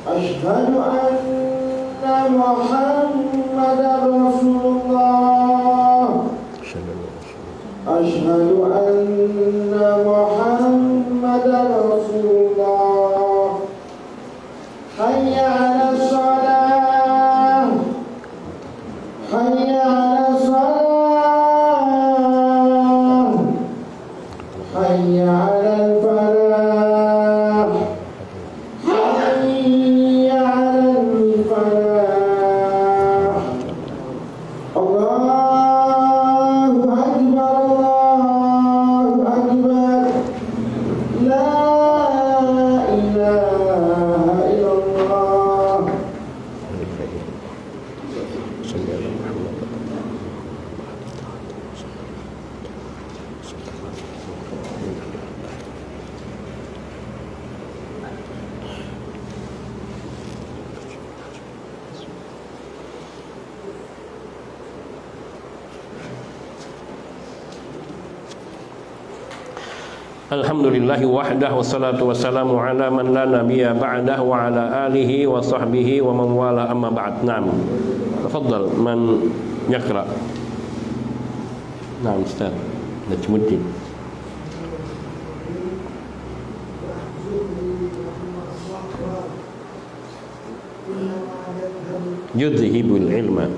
[SPEAKER 2] asyhadu anna Muhammadar Rasulullah, asyhadu anna Muhammadar Rasulullah. Hayya 'alas shalah, hayya 'alas shalah, hayya 'alal falah, hayya 'alal falah. Allahu Akbar, Allahu Akbar. La ilaha illallah.
[SPEAKER 1] Alhamdulillahi wahdah wassalatu wassalamu ala man la nabiyya ba'dah wa ala alihi wa sahbihi wa man wala amma ba'd. Naam. Tafadhal man yaqra. Naam Ustaz Najmuddin. Yudhibul ilma.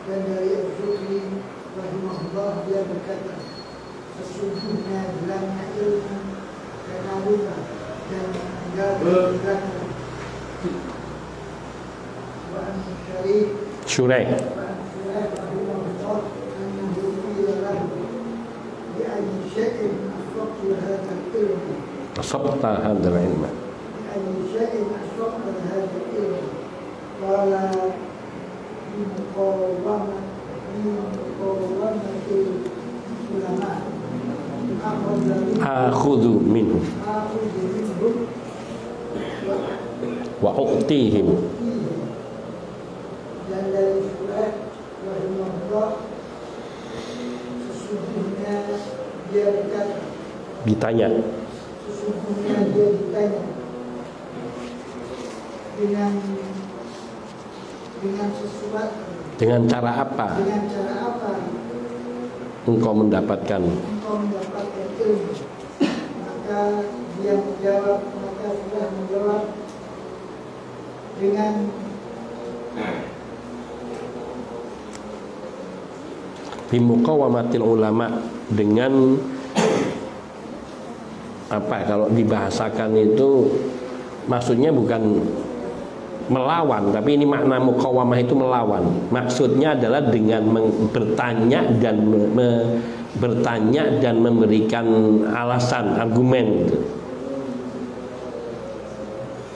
[SPEAKER 2] Dan dari Al-Zuhri rahimahullah dia berkata, sesungguhnya hilangnya ilmu
[SPEAKER 1] Syuraih. Asabta hadzal ilma. Akhudhu minhum wa u'tihim.
[SPEAKER 2] Dan dari Syuraih rahimahullah, sesungguhnya dia berkata,
[SPEAKER 1] Ditanya,
[SPEAKER 2] sesungguhnya dia ditanya dengan sesuatu,
[SPEAKER 1] dengan cara apa
[SPEAKER 2] dengan cara apa
[SPEAKER 1] engkau mendapatkan?
[SPEAKER 2] engkau mendapatkan ilmu? Maka dia menjawab, maka sudah menjawab dengan
[SPEAKER 1] Bimuqawamatil ulama, dengan apa, kalau dibahasakan itu maksudnya bukan melawan, tapi ini makna muqawamah itu melawan. Maksudnya adalah dengan bertanya dan memberikan alasan, argumen gitu.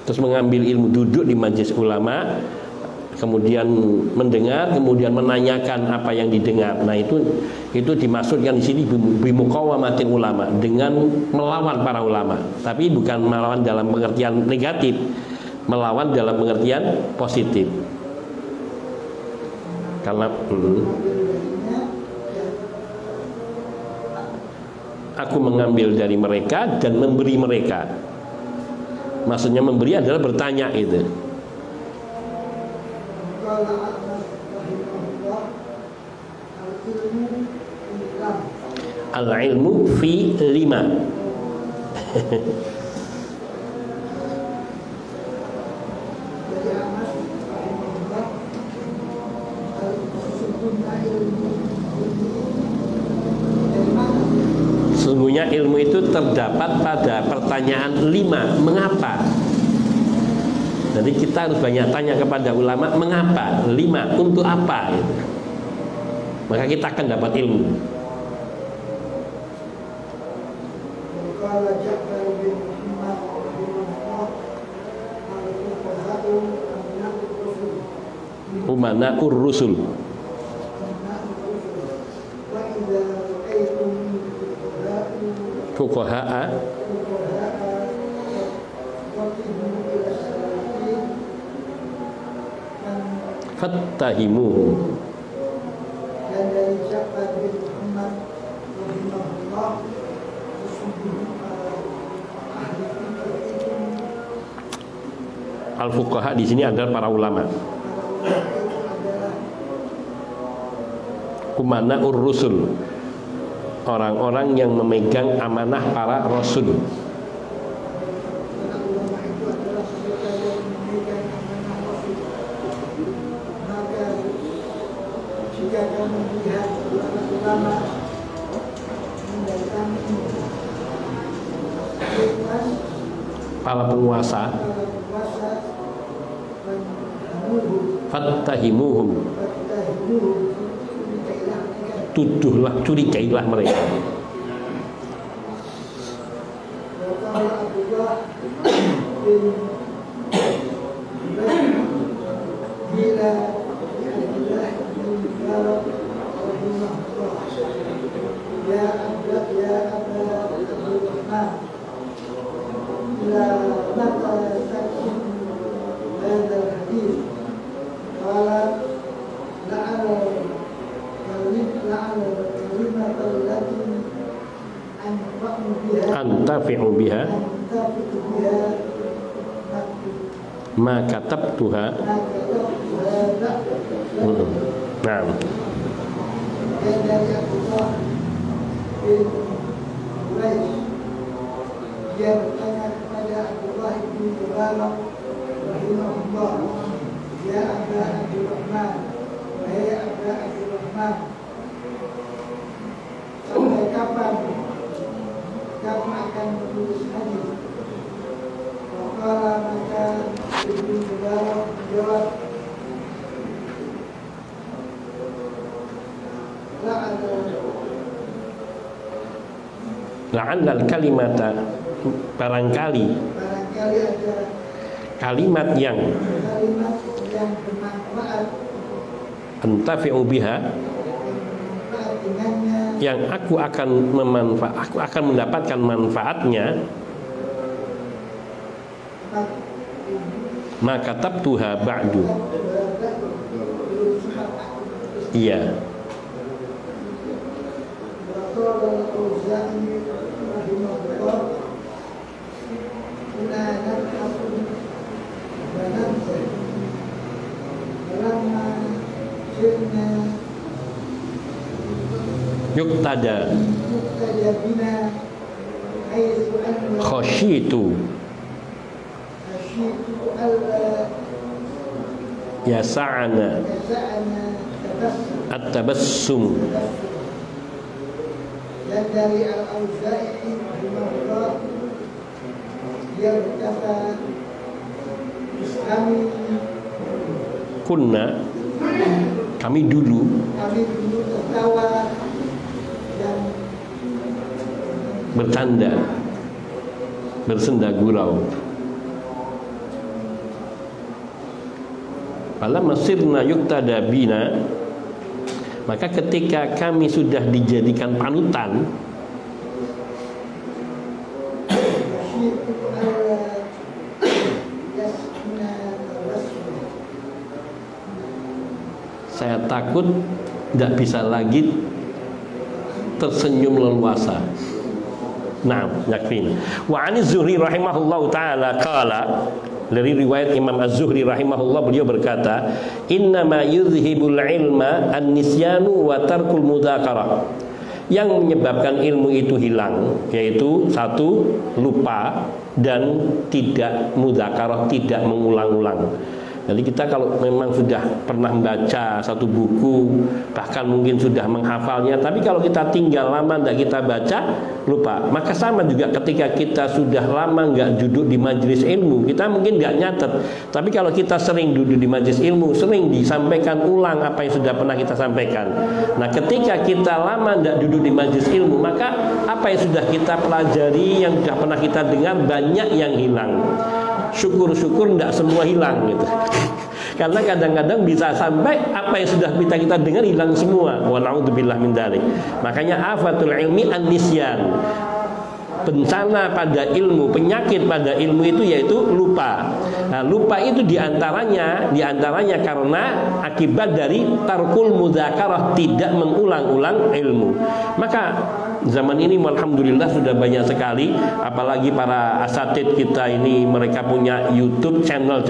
[SPEAKER 1] Terus mengambil ilmu, duduk di majelis ulama, kemudian mendengar, kemudian menanyakan apa yang didengar. Nah, itu dimaksudkan di sini bimuqawamatil ulama, dengan melawan para ulama, tapi bukan melawan dalam pengertian negatif, melawan dalam pengertian positif. Karena aku mengambil dari mereka dan memberi mereka. Maksudnya memberi adalah bertanya itu. Al-ilmu fi lima. Sesungguhnya ilmu itu terdapat pada pertanyaan 5, mengapa? Jadi kita harus banyak tanya kepada ulama, mengapa? 5, untuk apa? Gitu. Maka kita akan dapat ilmu. Umana'ur rusul. Fuqaha'a fattahimuhum.
[SPEAKER 2] Dan dari Ja'far bin Muhammad rahimahullah, ahli fikih itu,
[SPEAKER 1] Al-fuqaha di sini adalah para ulama. Umana'ur rusul, orang-orang yang memegang amanah para rasul.
[SPEAKER 2] jika kamu melihat ulama mendatangi
[SPEAKER 1] para penguasa, fattahimuhum, tuduhlah, curigailah mereka. Antafi'u biha ma katabtuha. Nah,
[SPEAKER 2] dia bertanya kepada Abdullah bin Mubarak rahimahullah, ya Aba Abdurrahman, wahai Aba Abdurrahman, sampai kapan kamu akan menulis hadis? Maka Ibnu Mubarak menjawab,
[SPEAKER 1] La'allal kalimata, barangkali
[SPEAKER 2] ada
[SPEAKER 1] kalimat yang
[SPEAKER 2] bermanfaat,
[SPEAKER 1] antafi'u biha,
[SPEAKER 2] bermanfaat dengannya,
[SPEAKER 1] yang aku akan mendapatkan manfaatnya, maka tabtuha ba'du. Iya. Yuktada khasyitu yasa'ana at-tabassum.
[SPEAKER 2] dan dari Al-Auza'i rahimahullah, dia berkata,
[SPEAKER 1] kami dulu
[SPEAKER 2] tertawa dan
[SPEAKER 1] bercanda, bersenda gurau. Falamma sirna yuktada bina, maka ketika kami sudah dijadikan panutan, saya takut tidak bisa lagi tersenyum leluasa. Nah, yakfin. Wa 'ani Az-Zuhri rahimahullahu taala qala, dari riwayat Imam Az-Zuhri rahimahullah, beliau berkata, innama yuzhibul ilma an-nisyanu wa tarkul mudzakarah. Yang menyebabkan ilmu itu hilang yaitu satu, lupa, dan tidak mudzakarah, tidak mengulang-ulang. Jadi kita kalau memang sudah pernah membaca satu buku, bahkan mungkin sudah menghafalnya, tapi kalau kita tinggal lama tidak kita baca, lupa. Maka sama juga ketika kita sudah lama nggak duduk di majelis ilmu, kita mungkin nggak nyatet. Tapi kalau kita sering duduk di majelis ilmu, sering disampaikan ulang apa yang sudah pernah kita sampaikan. Nah, ketika kita lama nggak duduk di majelis ilmu, maka apa yang sudah kita pelajari, yang sudah pernah kita dengar, banyak yang hilang. Syukur-syukur tidak semua hilang gitu. Karena kadang-kadang bisa sampai apa yang sudah kita dengar hilang semua. Wa na'udzubillah min dzalik. Makanya afatul ilmi an-nisyan. Bencana pada ilmu, penyakit pada ilmu itu yaitu lupa. Nah, lupa itu diantaranya karena akibat dari tarkul mudzakarah, tidak mengulang-ulang ilmu. Maka zaman ini alhamdulillah sudah banyak sekali, apalagi para asatid kita ini, mereka punya YouTube, channel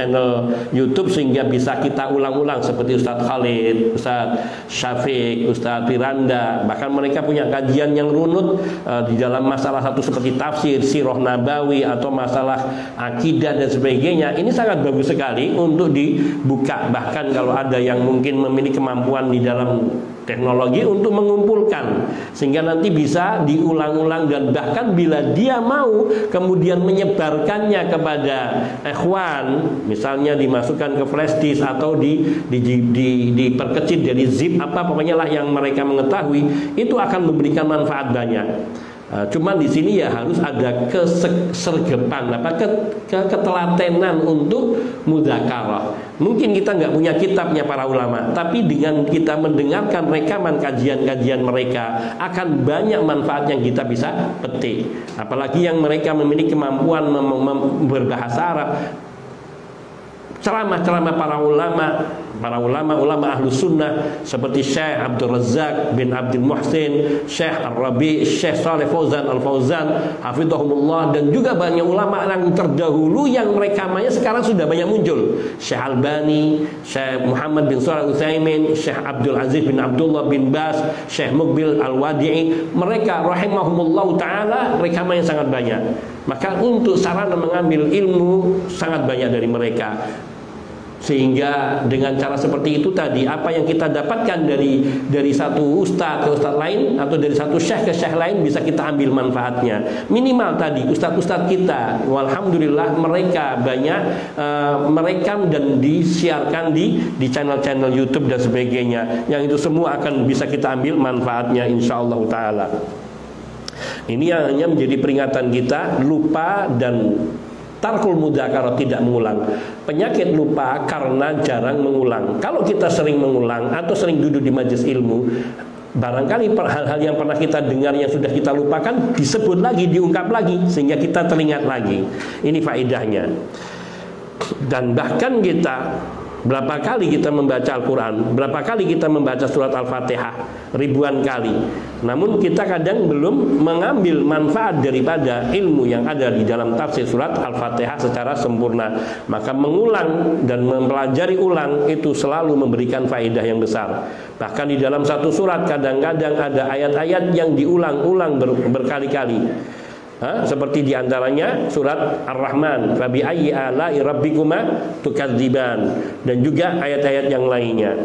[SPEAKER 1] YouTube, sehingga bisa kita ulang-ulang seperti Ustadz Khalid, Ustadz Syafiq, Ustadz Firanda. Bahkan mereka punya kajian yang runut di dalam masalah satu seperti tafsir, sirah nabawi, atau masalah akidah dan sebagainya. Ini sangat bagus sekali untuk dibuka. Bahkan kalau ada yang mungkin memiliki kemampuan di dalam teknologi untuk mengumpulkan, sehingga nanti bisa diulang-ulang, dan bahkan bila dia mau kemudian menyebarkannya kepada ikhwan, misalnya dimasukkan ke flash disk atau diperkecil dari zip, apa pokoknya lah yang mereka mengetahui, itu akan memberikan manfaat banyak. Cuman di sini ya harus ada kesergepan, ketelatenan untuk mudzakarah. Mungkin kita nggak punya kitabnya para ulama, tapi dengan kita mendengarkan rekaman kajian-kajian mereka, akan banyak manfaat yang kita bisa petik. Apalagi yang mereka memiliki kemampuan berbahasa Arab. Ceramah-ceramah para ulama ahlus sunnah seperti Syekh Abdul Razak bin Abdul Muhsin, Syekh Ar-Rabi, Syekh Saleh Fauzan Al-Fauzan hafizahumullah, dan juga banyak ulama yang terdahulu yang rekamannya sekarang sudah banyak muncul. Syekh Albani, Syekh Muhammad bin Shalih Al-Utsaimin, Syekh Abdul Aziz bin Abdullah bin Bas, Syekh Muqbil Al-Wadi'i, mereka rahimahumullah taala rekamannya sangat banyak. Maka untuk sarana mengambil ilmu sangat banyak dari mereka. Sehingga dengan cara seperti itu tadi, apa yang kita dapatkan dari satu ustadz ke ustadz lain, atau dari satu syekh ke syekh lain, bisa kita ambil manfaatnya. Minimal tadi ustadz-ustadz kita, walhamdulillah mereka banyak merekam dan disiarkan di channel-channel YouTube dan sebagainya. Yang itu semua akan bisa kita ambil manfaatnya insyaallah taala. Ini yang hanya menjadi peringatan kita, lupa dan tarkul mudzakarah, tidak mengulang. Penyakit lupa karena jarang mengulang. Kalau kita sering mengulang atau sering duduk di majelis ilmu, barangkali hal-hal yang pernah kita dengar yang sudah kita lupakan disebut lagi, diungkap lagi, sehingga kita teringat lagi. Ini faedahnya. Dan bahkan kita, berapa kali kita membaca Al-Quran, berapa kali kita membaca surat Al-Fatihah, ribuan kali, namun kita kadang belum mengambil manfaat daripada ilmu yang ada di dalam tafsir surat Al-Fatihah secara sempurna. Maka mengulang dan mempelajari ulang itu selalu memberikan faedah yang besar. Bahkan di dalam satu surat kadang-kadang ada ayat-ayat yang diulang-ulang berkali-kali. Seperti diantaranya surat Ar-Rahman, fabi ayyi ala'i rabbikuma tukadziban, dan juga ayat-ayat yang lainnya.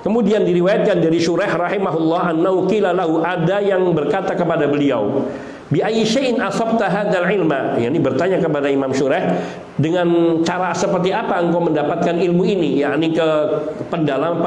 [SPEAKER 1] Kemudian diriwayatkan dari Syuraih rahimahullah annahu qila lahu, ada yang berkata kepada beliau, bi ayyi syai'in asabta hadzal ilma, yakni bertanya kepada Imam Syuraih, dengan cara seperti apa engkau mendapatkan ilmu ini, yakni ke pendalam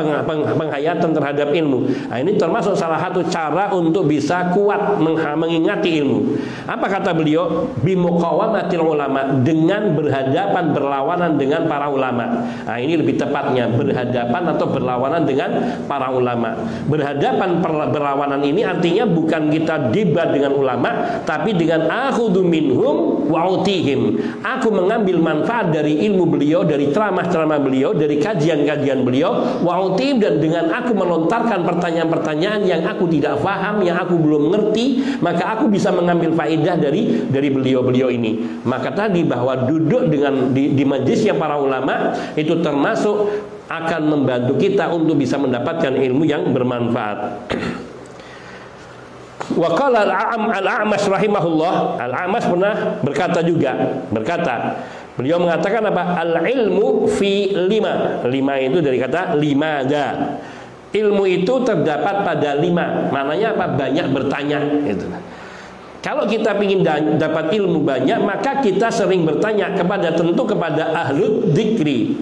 [SPEAKER 1] penghayatan terhadap ilmu. Nah, ini termasuk salah satu cara untuk bisa kuat mengingati ilmu. Apa kata beliau? Bimuqawamatil ulama, dengan berhadapan berlawanan dengan para ulama. Nah, ini lebih tepatnya berhadapan atau berlawanan dengan para ulama. Berhadapan berlawanan ini artinya bukan kita debat dengan ulama, tapi dengan akhudhu minhum wa utihim. Aku mengambil manfaat dari ilmu beliau, dari ceramah-ceramah beliau, dari kajian-kajian beliau, wa'utim, dan dengan aku melontarkan pertanyaan-pertanyaan yang aku tidak paham, yang aku belum ngerti, maka aku bisa mengambil faedah dari beliau-beliau ini. Maka tadi bahwa duduk dengan di majlisnya para ulama itu termasuk akan membantu kita untuk bisa mendapatkan ilmu yang bermanfaat. Wa qala al-A'mash rahimahullah, Al-A'mash pernah berkata, beliau mengatakan apa? Al-ilmu fi lima. Lima itu dari kata limada. Ilmu itu terdapat pada lima. Maknanya apa? Banyak bertanya. Gitu. Kalau kita ingin dapat ilmu banyak, maka kita sering bertanya kepada ahlul dzikri.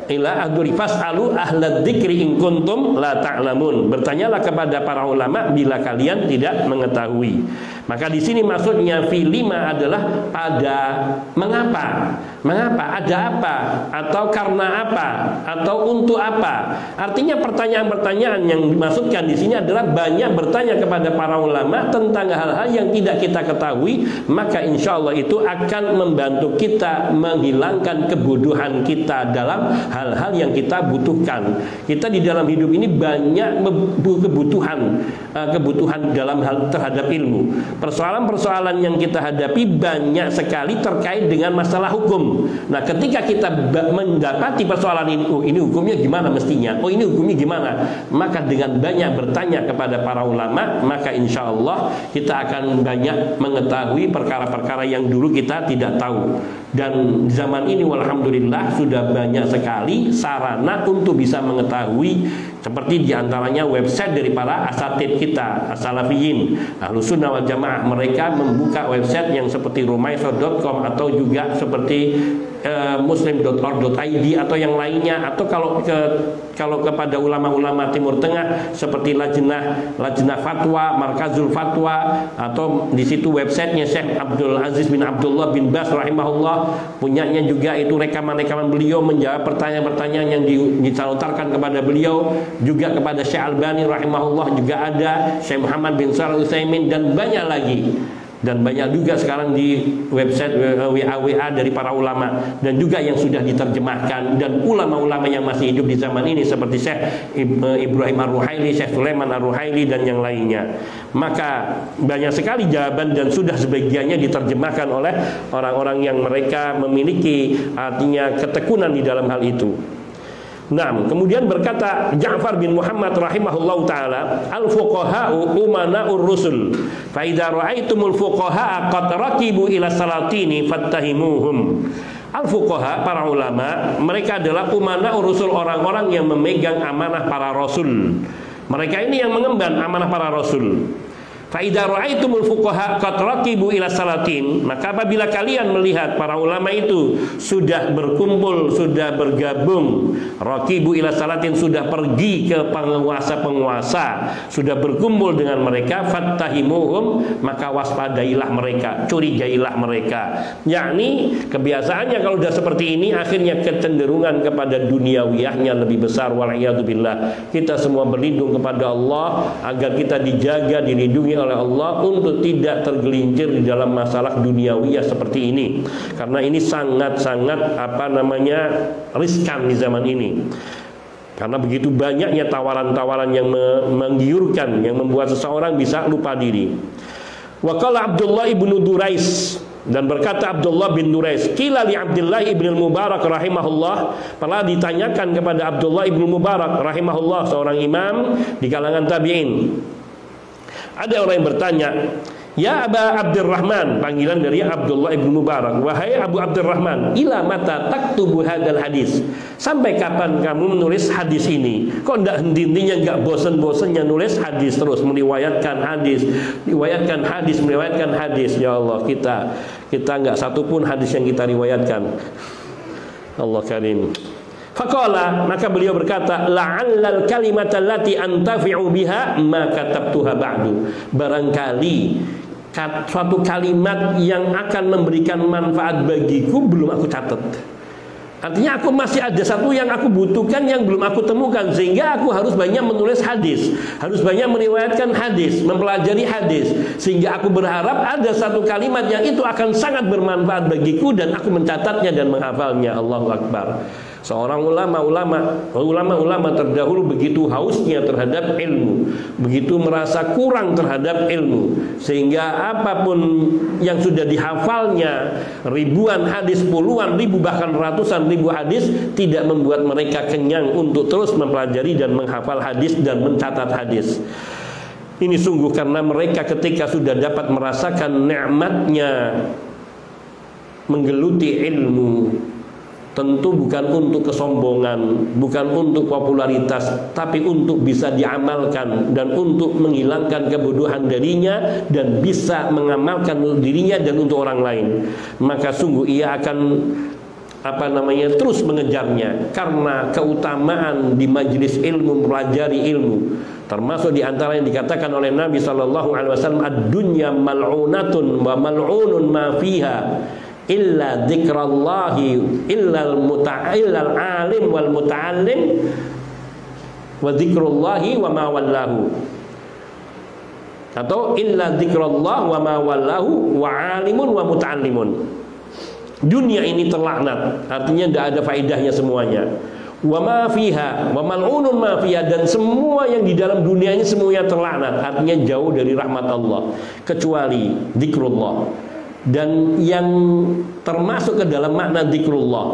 [SPEAKER 1] Ila aduri fas'alu ahlad dzikri in kuntum la ta'lamun. Bertanyalah kepada para ulama bila kalian tidak mengetahui. Maka di sini maksudnya fi lima adalah pada mengapa. Mengapa? Ada apa? Atau karena apa? Atau untuk apa? Artinya pertanyaan-pertanyaan yang dimaksudkan di sini adalah banyak bertanya kepada para ulama tentang hal-hal yang tidak kita ketahui, maka insya Allah itu akan membantu kita menghilangkan kebodohan kita dalam hal-hal yang kita butuhkan. Kita di dalam hidup ini banyak kebutuhan dalam hal terhadap ilmu. Persoalan-persoalan yang kita hadapi banyak sekali terkait dengan masalah hukum. Nah, ketika kita mendapati persoalan ini, oh ini hukumnya gimana mestinya, oh ini hukumnya gimana, maka dengan banyak bertanya kepada para ulama, maka insya Allah kita akan banyak mengetahui perkara-perkara yang dulu kita tidak tahu. Dan zaman ini walhamdulillah sudah banyak sekali sarana untuk bisa mengetahui, seperti diantaranya website dari para asatid kita, as-salafiyin, Ahlus Sunnah wal Jamaah. Mereka membuka website yang seperti rumaiso.com atau juga seperti muslim.org.id atau yang lainnya, atau kalau kepada ulama-ulama Timur Tengah seperti lajnah fatwa, markazul fatwa, atau di situ websitenya Syekh Abdul Aziz bin Abdullah bin Bas rahimahullah, punyanya juga itu rekaman-rekaman beliau menjawab pertanyaan-pertanyaan yang dilontarkan kepada beliau, juga kepada Syekh Albani rahimahullah juga ada, Syekh Muhammad bin Shalih Al-Utsaimin, dan banyak lagi. Dan banyak juga sekarang di website WA dari para ulama, dan juga yang sudah diterjemahkan, dan ulama-ulama yang masih hidup di zaman ini seperti Syekh Ibrahim Ar-Ruhaili, Syekh Sulaiman Ar-Ruhaili, dan yang lainnya. Maka banyak sekali jawaban dan sudah sebagiannya diterjemahkan oleh orang-orang yang mereka memiliki artinya ketekunan di dalam hal itu. Nah, kemudian berkata Ja'far bin Muhammad rahimahullahu taala, al-fuqaha'u umana'ur rusul, fa idza ra'aitumul fuqaha'a qad raqibu ila salatini fattahimuhum. Al-fuqaha, para ulama, mereka adalah umana'ur rusul, orang-orang yang memegang amanah para rasul. Mereka ini yang mengemban amanah para rasul. Fa idza ra'aitumul fuqaha qad raqibu ila salatin, maka apabila kalian melihat para ulama itu sudah berkumpul, sudah bergabung, raqibu ila salatin, sudah pergi ke penguasa-penguasa, sudah berkumpul dengan mereka, fattahimuhum, maka waspadailah mereka, curigailah mereka. Yakni kebiasaannya kalau sudah seperti ini akhirnya kecenderungan kepada duniawiyahnya lebih besar. Wal'iyadzubillah. Kita semua berlindung kepada Allah agar kita dijaga, dilindungi oleh Allah untuk tidak tergelincir di dalam masalah duniawiyah seperti ini, karena ini sangat-sangat riskan di zaman ini, karena begitu banyaknya tawaran-tawaran yang menggiurkan, yang membuat seseorang bisa lupa diri. Wa qala Abdullah ibnu Durais, dan berkata Abdullah bin Durais, qila li Abdullah ibn Mubarak rahimahullah, pernah ditanyakan kepada Abdullah ibn Mubarak rahimahullah, seorang imam di kalangan tabi'in. Ada orang yang bertanya, ya Aba Abdurrahman, panggilan dari Abdullah ibn Mubarak, wahai Abu Abdurrahman, ila mata taktubu hadal hadis, sampai kapan kamu menulis hadis ini? Kok tidak henti-hentinya, nggak bosan-bosannya nulis hadis terus, meriwayatkan hadis, meriwayatkan hadis. Ya Allah, kita nggak satupun hadis yang kita riwayatkan. Allah karim. Faqala, maka beliau berkata, la'allal kalimata allati antafi'u biha ma katabtuha ba'du. Barangkali suatu kalimat yang akan memberikan manfaat bagiku belum aku catat. Artinya aku masih ada satu yang aku butuhkan yang belum aku temukan, sehingga aku harus banyak menulis hadis, harus banyak meriwayatkan hadis, mempelajari hadis, sehingga aku berharap ada satu kalimat yang itu akan sangat bermanfaat bagiku dan aku mencatatnya dan menghafalnya. Allahu Akbar. Seorang ulama terdahulu begitu hausnya terhadap ilmu, begitu merasa kurang terhadap ilmu, sehingga apapun yang sudah dihafalnya, ribuan hadis, puluhan ribu, bahkan ratusan ribu hadis, tidak membuat mereka kenyang untuk terus mempelajari dan menghafal hadis dan mencatat hadis. Ini sungguh karena mereka ketika sudah dapat merasakan nikmatnya menggeluti ilmu, tentu bukan untuk kesombongan, bukan untuk popularitas, tapi untuk bisa diamalkan dan untuk menghilangkan kebodohan darinya dan bisa mengamalkan untuk dirinya dan untuk orang lain. Maka sungguh ia akan terus mengejarnya, karena keutamaan di majelis ilmu, mempelajari ilmu. Termasuk di antara yang dikatakan oleh Nabi SAW, ad-dunya mal'unatun wa mal'unun ma fiha illa dzikrallahi illal alim wal muta'allim wa dzikrullahi wa ma wallahu, atau illa dzikrallah wa ma wallahu wa alimun wa muta'allimun. Dunia ini terlaknat, artinya tidak ada faedahnya semuanya. Wa ma fiha wa mal'unun ma fiha, dan semua yang di dalam dunia ini semuanya terlaknat, artinya jauh dari rahmat Allah, kecuali dzikrullah. Dan yang termasuk ke dalam makna dzikrullah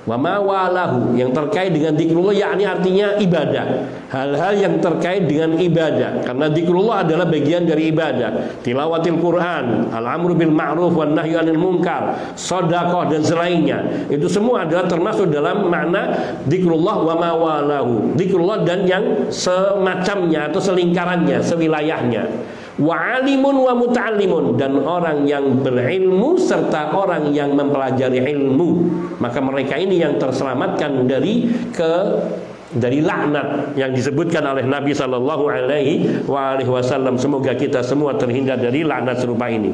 [SPEAKER 1] wa ma walahu, yang terkait dengan dzikrullah, yakni artinya ibadah, hal-hal yang terkait dengan ibadah, karena dzikrullah adalah bagian dari ibadah. Tilawatil Quran, al-amru bil ma'ruf wan nahyu 'anil munkar, sedekah dan selainnya, itu semua adalah termasuk dalam makna dzikrullah wa ma walahu, dzikrullah dan yang semacamnya atau selingkarannya, sewilayahnya. Wa alimun wa muta'allimun, dan orang yang berilmu serta orang yang mempelajari ilmu, maka mereka ini yang terselamatkan dari laknat yang disebutkan oleh Nabi sallallahu alaihi wasallam. Semoga kita semua terhindar dari laknat serupa ini.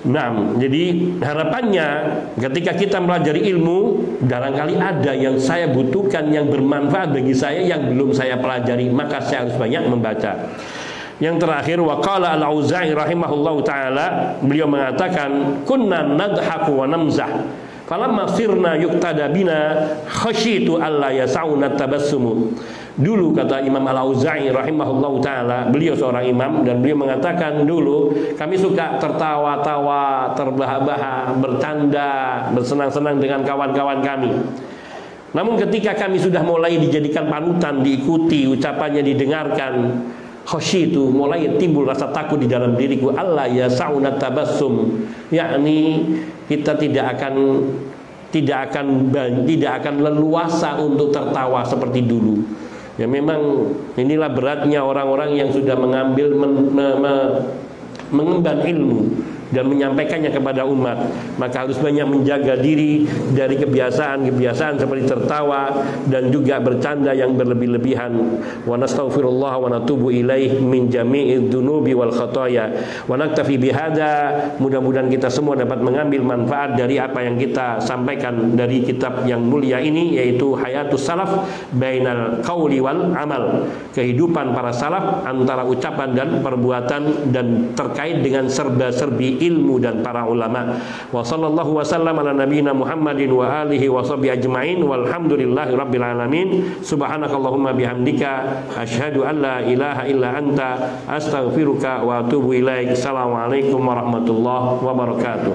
[SPEAKER 1] Nah, jadi harapannya ketika kita mempelajari ilmu, barangkali ada yang saya butuhkan yang bermanfaat bagi saya yang belum saya pelajari, maka saya harus banyak membaca. Yang terakhir, waqala al-Auza'i rahimahullahu ta'ala, beliau mengatakan, kunna nadhaku wa namzah falamma sirna yuqtada bina khasyitu alla yas'una tabassumu. Dulu, kata Imam al-Auza'i rahimahullahu ta'ala, beliau seorang imam, dan beliau mengatakan, dulu kami suka tertawa-tawa, terbahak-bahak, bercanda, bersenang-senang dengan kawan-kawan kami. Namun ketika kami sudah mulai dijadikan panutan, diikuti, ucapannya didengarkan, khasyitu, mulai timbul rasa takut di dalam diriku, Allah ya sa'una tabassum, yakni kita tidak akan leluasa untuk tertawa seperti dulu. Ya memang inilah beratnya orang-orang yang sudah mengambil mengemban ilmu dan menyampaikannya kepada umat, maka harus banyak menjaga diri dari kebiasaan-kebiasaan seperti tertawa dan juga bercanda yang berlebih-lebihan. Wa nastaghfirullah wa natubu ilaih min jami'id dunubi wal khataya. Wa naktafi bihada. Mudah-mudahan kita semua dapat mengambil manfaat dari apa yang kita sampaikan dari kitab yang mulia ini, yaitu Hayatus Salaf bainal qauli wal amal. Kehidupan para salaf antara ucapan dan perbuatan, dan terkait dengan serba-serbi ilmu dan para ulama. Wa sallallahu wasallam ala nabiyina Muhammadin wa alihi wa sahbihi ajma'in walhamdulillahi rabbil alamin. Subhanakallahumma bihamdika asyhadu an la ilaha illa anta astaghfiruka wa atubu ilaik. Assalamualaikum warahmatullahi wabarakatuh.